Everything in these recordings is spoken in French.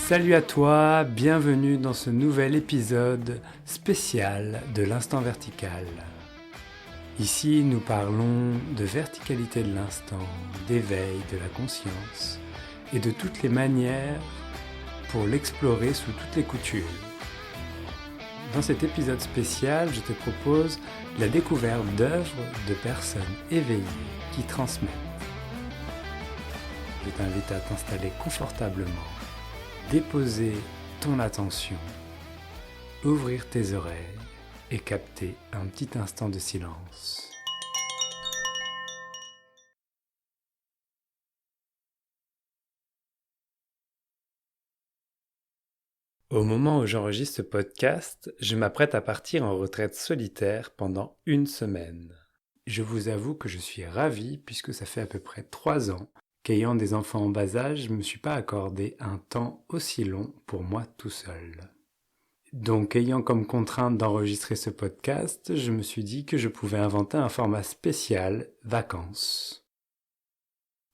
Salut à toi, bienvenue dans ce nouvel épisode spécial de l'Instant Vertical. Ici, nous parlons de verticalité de l'instant, d'éveil de la conscience et de toutes les manières pour l'explorer sous toutes les coutures. Dans cet épisode spécial, je te propose la découverte d'œuvres de personnes éveillées qui transmettent. Je t'invite à t'installer confortablement, déposer ton attention, ouvrir tes oreilles et capter un petit instant de silence. Au moment où j'enregistre ce podcast, je m'apprête à partir en retraite solitaire pendant 1 semaine. Je vous avoue que je suis ravi puisque ça fait à peu près 3 ans qu'ayant des enfants en bas âge, je ne me suis pas accordé un temps aussi long pour moi tout seul. Donc, ayant comme contrainte d'enregistrer ce podcast, je me suis dit que je pouvais inventer un format spécial vacances.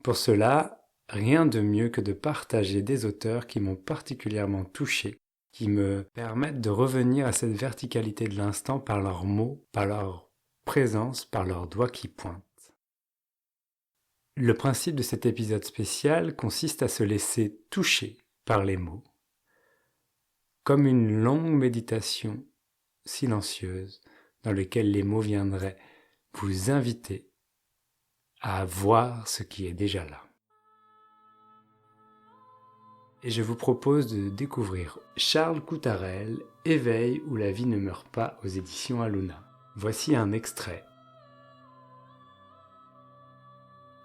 Pour cela, rien de mieux que de partager des auteurs qui m'ont particulièrement touché, qui me permettent de revenir à cette verticalité de l'instant par leurs mots, par leur présence, par leurs doigts qui pointent. Le principe de cet épisode spécial consiste à se laisser toucher par les mots, comme une longue méditation silencieuse dans laquelle les mots viendraient vous inviter à voir ce qui est déjà là. Et je vous propose de découvrir Charles Coutarel, Éveil où la vie ne meurt pas aux éditions Aluna. Voici un extrait.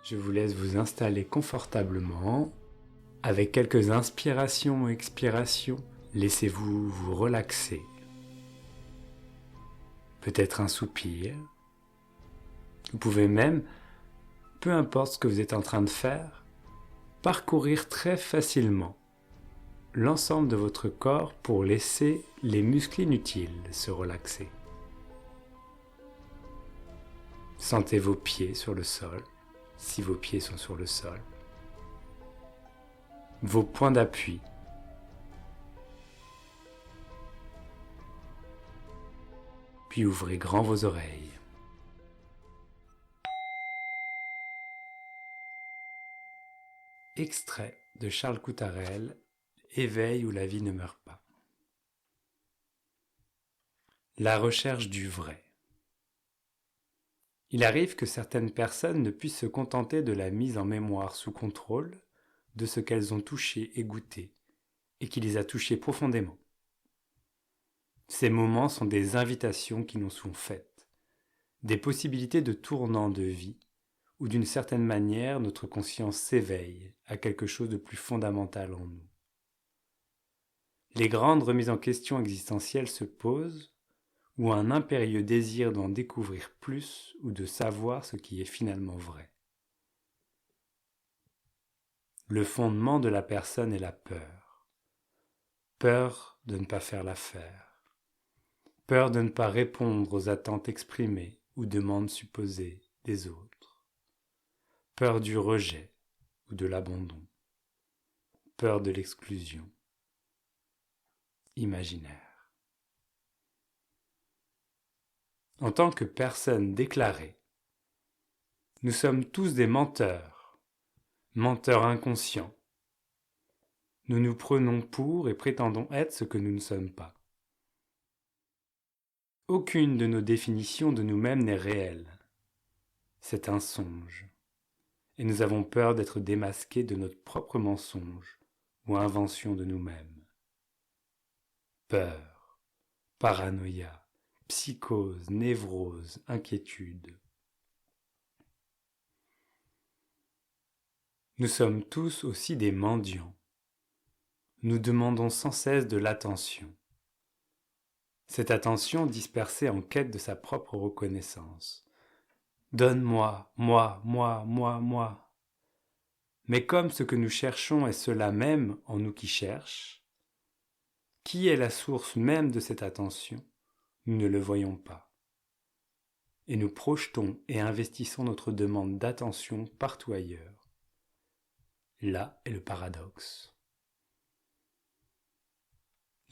Je vous laisse vous installer confortablement. Avec quelques inspirations et expirations, laissez-vous vous relaxer. Peut-être un soupir. Vous pouvez même, peu importe ce que vous êtes en train de faire, parcourir très facilement l'ensemble de votre corps pour laisser les muscles inutiles se relaxer. Sentez vos pieds sur le sol, si vos pieds sont sur le sol. Vos points d'appui. Puis ouvrez grand vos oreilles. Extrait de Charles Coutarel, Éveil où la vie ne meurt pas. La recherche du vrai. Il arrive que certaines personnes ne puissent se contenter de la mise en mémoire sous contrôle de ce qu'elles ont touché et goûté, et qui les a touchées profondément. Ces moments sont des invitations qui nous sont faites, des possibilités de tournant de vie, où d'une certaine manière notre conscience s'éveille à quelque chose de plus fondamental en nous. Les grandes remises en question existentielles se posent, ou un impérieux désir d'en découvrir plus ou de savoir ce qui est finalement vrai. Le fondement de la personne est la peur. Peur de ne pas faire l'affaire. Peur de ne pas répondre aux attentes exprimées ou demandes supposées des autres. Peur du rejet ou de l'abandon. Peur de l'exclusion. Imaginaire. En tant que personne déclarée, nous sommes tous des menteurs inconscients. Nous nous prenons pour et prétendons être ce que nous ne sommes pas. Aucune de nos définitions de nous-mêmes n'est réelle. C'est un songe. Et nous avons peur d'être démasqués de notre propre mensonge ou invention de nous-mêmes. Peur, paranoïa, psychose, névrose, inquiétude. Nous sommes tous aussi des mendiants. Nous demandons sans cesse de l'attention. Cette attention dispersée en quête de sa propre reconnaissance. Donne-moi, moi. Mais comme ce que nous cherchons est cela même en nous qui cherche, qui est la source même de cette attention, nous ne le voyons pas. Et nous projetons et investissons notre demande d'attention partout ailleurs. Là est le paradoxe.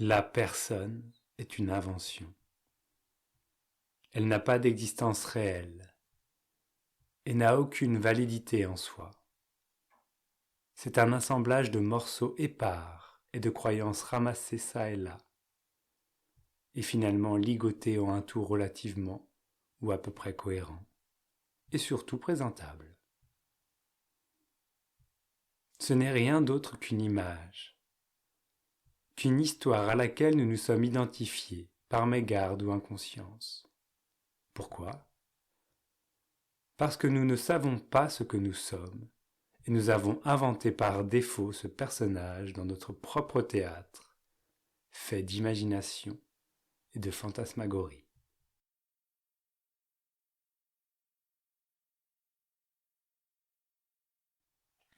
La personne est une invention. Elle n'a pas d'existence réelle et n'a aucune validité en soi. C'est un assemblage de morceaux épars et de croyances ramassées çà et là, et finalement ligotés en un tout relativement ou à peu près cohérent, et surtout présentable. Ce n'est rien d'autre qu'une image, qu'une histoire à laquelle nous nous sommes identifiés par mégarde ou inconscience. Pourquoi ? Parce que nous ne savons pas ce que nous sommes, et nous avons inventé par défaut ce personnage dans notre propre théâtre, fait d'imagination et de fantasmagorie.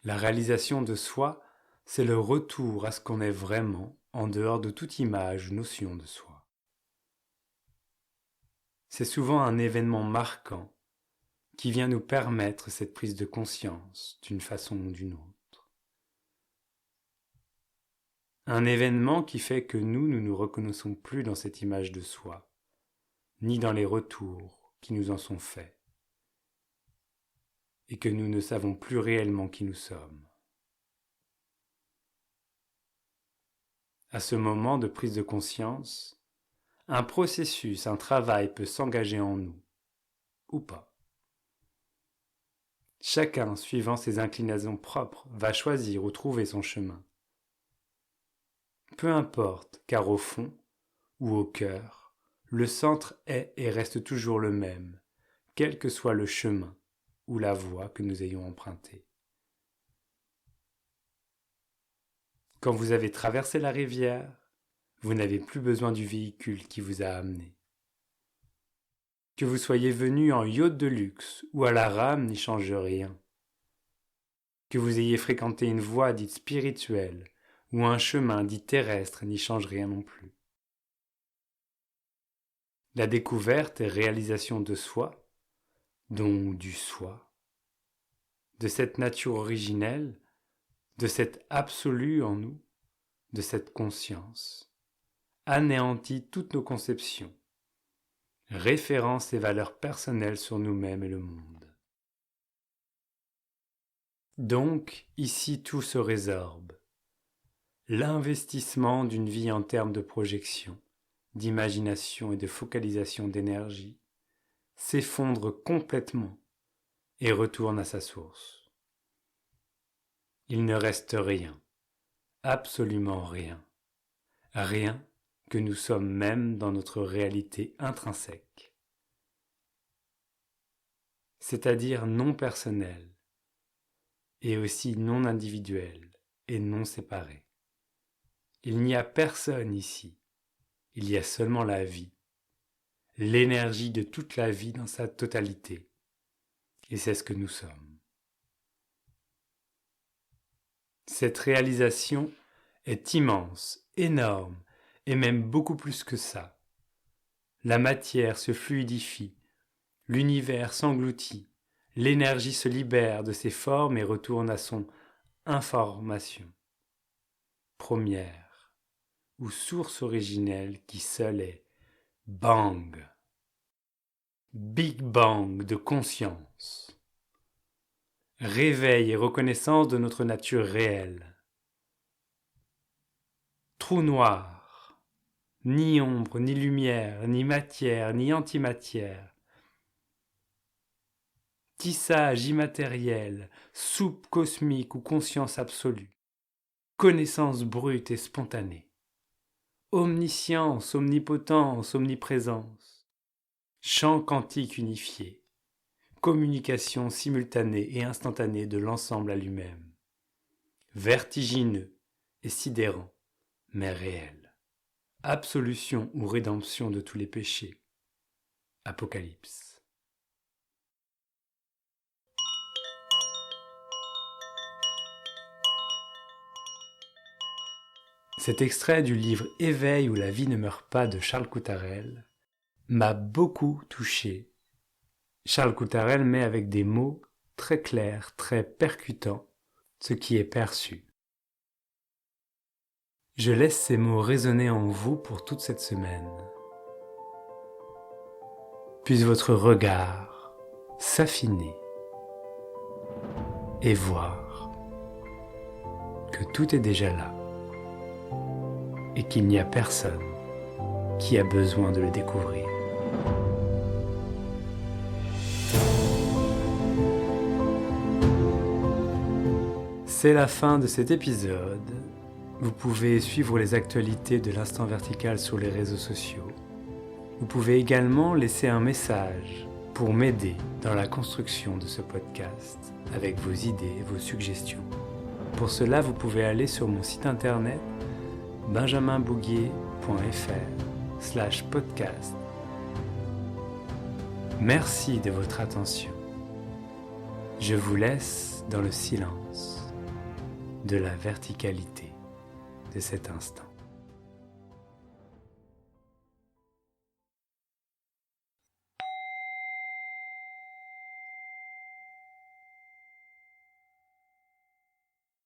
La réalisation de soi, c'est le retour à ce qu'on est vraiment en dehors de toute image ou notion de soi. C'est souvent un événement marquant qui vient nous permettre cette prise de conscience d'une façon ou d'une autre. Un événement qui fait que nous ne nous reconnaissons plus dans cette image de soi, ni dans les retours qui nous en sont faits, et que nous ne savons plus réellement qui nous sommes. À ce moment de prise de conscience, un processus, un travail peut s'engager en nous, ou pas. Chacun, suivant ses inclinations propres, va choisir ou trouver son chemin. Peu importe, car au fond, ou au cœur, le centre est et reste toujours le même, quel que soit le chemin ou la voie que nous ayons empruntée. Quand vous avez traversé la rivière, vous n'avez plus besoin du véhicule qui vous a amené. Que vous soyez venu en yacht de luxe ou à la rame n'y change rien. Que vous ayez fréquenté une voie dite spirituelle ou un chemin dit terrestre n'y change rien non plus. La découverte et réalisation de soi, donc du soi, de cette nature originelle, de cet absolu en nous, de cette conscience, anéantit toutes nos conceptions, références et valeurs personnelles sur nous-mêmes et le monde. Donc, ici tout se résorbe. L'investissement d'une vie en termes de projection, d'imagination et de focalisation d'énergie s'effondre complètement et retourne à sa source. Il ne reste rien, absolument rien, rien que nous sommes même dans notre réalité intrinsèque, c'est-à-dire non personnelle, et aussi non individuelle et non séparée. Il n'y a personne ici, il y a seulement la vie, l'énergie de toute la vie dans sa totalité, et c'est ce que nous sommes. Cette réalisation est immense, énorme, et même beaucoup plus que ça. La matière se fluidifie, l'univers s'engloutit, l'énergie se libère de ses formes et retourne à son information première, ou source originelle qui seule est Bang, Big Bang de conscience, réveil et reconnaissance de notre nature réelle. Trou noir, ni ombre, ni lumière, ni matière, ni antimatière. Tissage immatériel, soupe cosmique ou conscience absolue. Connaissance brute et spontanée. Omniscience, omnipotence, omniprésence. Chant quantique unifié. Communication simultanée et instantanée de l'ensemble à lui-même. Vertigineux et sidérant, mais réel. Absolution ou rédemption de tous les péchés. Apocalypse. Cet extrait du livre Éveil où la vie ne meurt pas de Charles Coutarel m'a beaucoup touché. Charles Coutarel met avec des mots très clairs, très percutants, ce qui est perçu. Je laisse ces mots résonner en vous pour toute cette semaine. Puisse votre regard s'affiner et voir que tout est déjà là et qu'il n'y a personne qui a besoin de le découvrir. C'est la fin de cet épisode. Vous pouvez suivre les actualités de l'Instant Vertical sur les réseaux sociaux. Vous pouvez également laisser un message pour m'aider dans la construction de ce podcast avec vos idées, vos suggestions. Pour cela, vous pouvez aller sur mon site internet benjaminbouguier.fr/podcast. Merci de votre attention. Je vous laisse dans le silence de la verticalité de cet instant.